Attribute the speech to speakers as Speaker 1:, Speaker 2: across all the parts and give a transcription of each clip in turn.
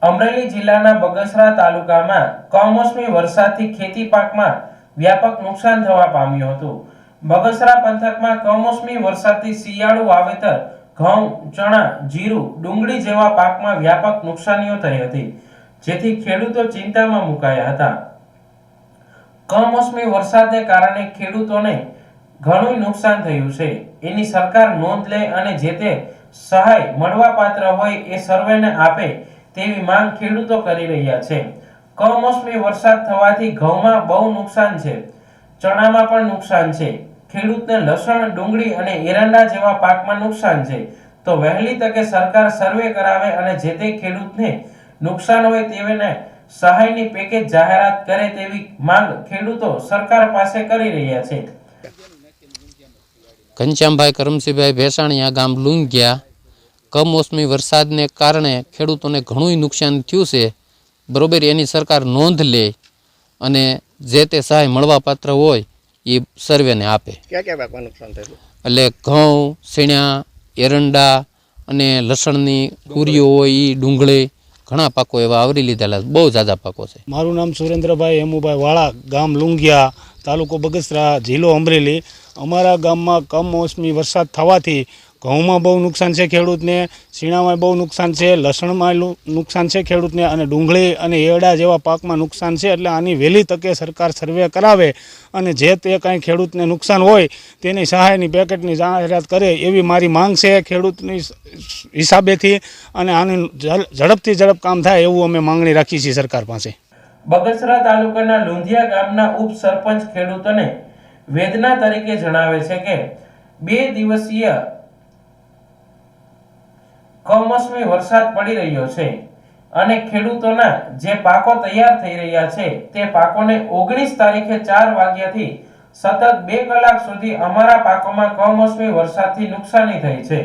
Speaker 1: અમરેલી જિલ્લાના બગસરા તાલુકામાં કમોસમી વરસાદથી ખેતી પાકમાં વ્યાપક નુકસાન થવા પામ્યું હતું। બગસરા પંથકમાં કમોસમી વરસાદથી શિયાળુ વાવેતર ઘઉં, ચણા, જીરું, ડુંગળી જેવા પાકમાં વ્યાપક નુકસાનીઓ થઈ હતી, જેથી ખેડૂતો ચિંતામાં મુકાયા હતા। કમોસમી વરસાદને કારણે ખેડૂતોને ઘણું નુકસાન થયું છે, એની સરકાર નોંધ લે અને જે તે સહાય મળવાપાત્ર હોય એ સર્વેને આપે તેવી માંગ ખેડૂતો કરી રહ્યા છે। કમોસમી વરસાદ થવાથી ઘઉંમાં બહુ નુકસાન છે, ચણામાં પણ નુકસાન છે, ખેડૂતને લસણ, ડુંગળી અને એરંડા જેવા પાકમાં નુકસાન છે। તો વહેલી તકે સરકાર સર્વે કરાવે અને જે તે ખેડૂતને નુકસાન હોય તેઓને સહાયની પેકેજ જાહેરાત કરે તેવી માંગ ખેડૂતો સરકાર પાસે કરી રહ્યા છે।
Speaker 2: ઘનશ્યામભાઈ કરમસિંહભાઈ ભેસાણીયા, ગામ લુંગિયા। કમોસમી વરસાદને કારણે ખેડૂતોને ઘણું નુકસાન થયું છે, બરોબર। એની સરકાર નોંધ લે અને જે તે સહાય મળવાપાત્ર હોય એ સર્વેને આપે।
Speaker 3: ક્યાં પાકમાં નુકસાન થયું?
Speaker 2: એટલે ઘઉં, શેણા, એરંડા અને લસણની પૂરીઓ હોય એ, ડુંગળી, ઘણા પાકો એવા આવરી લીધેલા, બહુ ઝાઝા પાકો છે।
Speaker 4: મારું નામ સુરેન્દ્રભાઈ હેમુભાઈ વાળા, ગામ લુંગિયા, તાલુકો બગસરા, જિલ્લો અમરેલી। અમારા ગામમાં કમોસમી વરસાદ થવાથી ઘઉંમાં બહુ નુકસાન છે ખેડૂતને, શીણામાં બહુ નુકસાન છે, લસણમાં નુકસાન છે ખેડૂતને, અને ડુંગળી અને એરડા જેવા પાકમાં નુકસાન છે। એટલે આની વહેલી તકે સરકાર સર્વે કરાવે અને જે તે કાંઈ ખેડૂતને નુકસાન હોય તેની સહાયની પેકેટની જાહેરાત કરે એવી મારી માંગ છે ખેડૂતની હિસાબેથી, અને આની ઝડપથી ઝડપ કામ થાય એવું અમે માંગણી રાખી છીએ સરકાર પાસે।
Speaker 1: બગસરા તાલુકાના લુંધિયા ગામના ઉપસરપંચ ખેડૂતોને વેદના તરીકે જણાવે છે કે 2 દિવસીય કમોસમી વરસાદ પડી રહ્યો છે અને ખેડૂતોના જે પાકો તૈયાર થઈ રહ્યા છે તે પાકોને 19 તારીખે 4 વાગ્યાથી સતત 2 કલાક સુધી અમારા પાકોમાં કમોસમી વરસાદથી નુકસાની થઈ છે।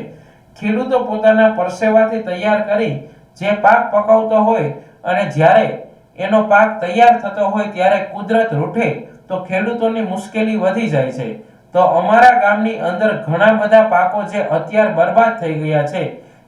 Speaker 1: ખેડૂતો પોતાના પરસેવાથી તૈયાર કરી જે પાક પકવતો હોય અને જ્યારે એનો પાક તૈયાર થતો હોય ત્યારે કુદરત રૂઠે તો ખેડૂતોની મુશ્કેલી વધી જાય છે। તો અમારા ગામની અંદર ઘણા બધા પાકો જે અત્યારે બરબાદ થઈ ગયા છે,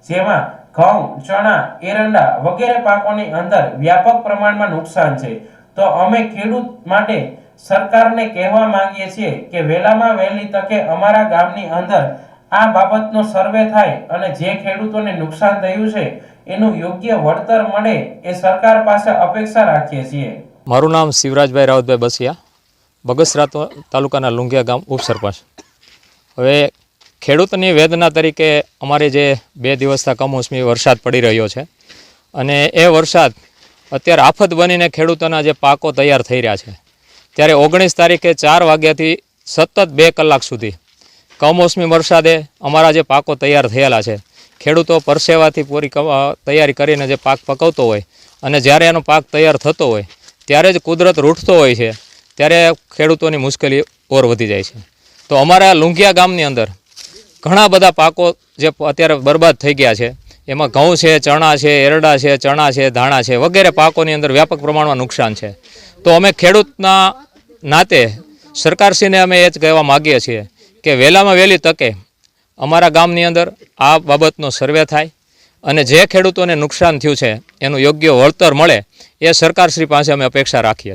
Speaker 1: જેમાં ઘઉં, ચણા, એરંડા વગેરે પાકોની અંદર વ્યાપક પ્રમાણમાં નુકસાન છે। તો અમે ખેડૂત માટે સરકારને કહેવા માંગીએ છીએ કે વહેલામાં વહેલી તકે અમારા ગામની અંદર આ બાબતનો સર્વે થાય અને જે ખેડૂતોને નુકસાન થયું છે એનું યોગ્ય વળતર મળે એ સરકાર પાસે અપેક્ષા રાખીએ છીએ।
Speaker 5: મારું નામ શિવરાજભાઈ રાવતભાઈ બસિયા, બગસરા તાલુકાના લુંગિયા ગામ ઉપસરપંચ। હવે ખેડૂતની વેદના તરીકે અમારે જે 2 દિવસથી કમોસમી વરસાદ પડી રહ્યો છે અને એ વરસાદ અત્યારે આફત બનીને ખેડૂતોના જે પાકો તૈયાર થઈ રહ્યા છે, ત્યારે 19 તારીખે 4 વાગ્યાથી સતત 2 કલાક સુધી કમોસમી વરસાદે અમારા જે પાકો તૈયાર થયેલા છે, ખેડૂતો પરસેવાથી પૂરી તૈયારી કરીને જે પાક પકવતો હોય અને જ્યારે એનો પાક તૈયાર થતો હોય ત્યારે જ કુદરત રૂઠતો હોય છે, ત્યારે ખેડૂતોની મુશ્કેલી ઓર વધી જાય છે। તો અમારા લુંગિયા ગામની અંદર ઘણા બધા પાકો જે અત્યારે બરબાદ થઈ ગયા છે, એમાં ઘઉં છે, ચણા છે, એરડા છે, ચણા છે, ધાણા છે વગેરે પાકોની અંદર વ્યાપક પ્રમાણમાં નુકસાન છે। તો અમે ખેડૂતના નાતે સરકારશ્રીને અમે એ જ કહેવા માગીએ છીએ કે વહેલામાં વહેલી તકે અમારા ગામની અંદર આ બાબતનો સર્વે થાય અને જે ખેડૂતોને નુકસાન થયું છે એનું યોગ્ય વળતર મળે એ સરકારશ્રી પાસે અમે અપેક્ષા રાખીએ છીએ।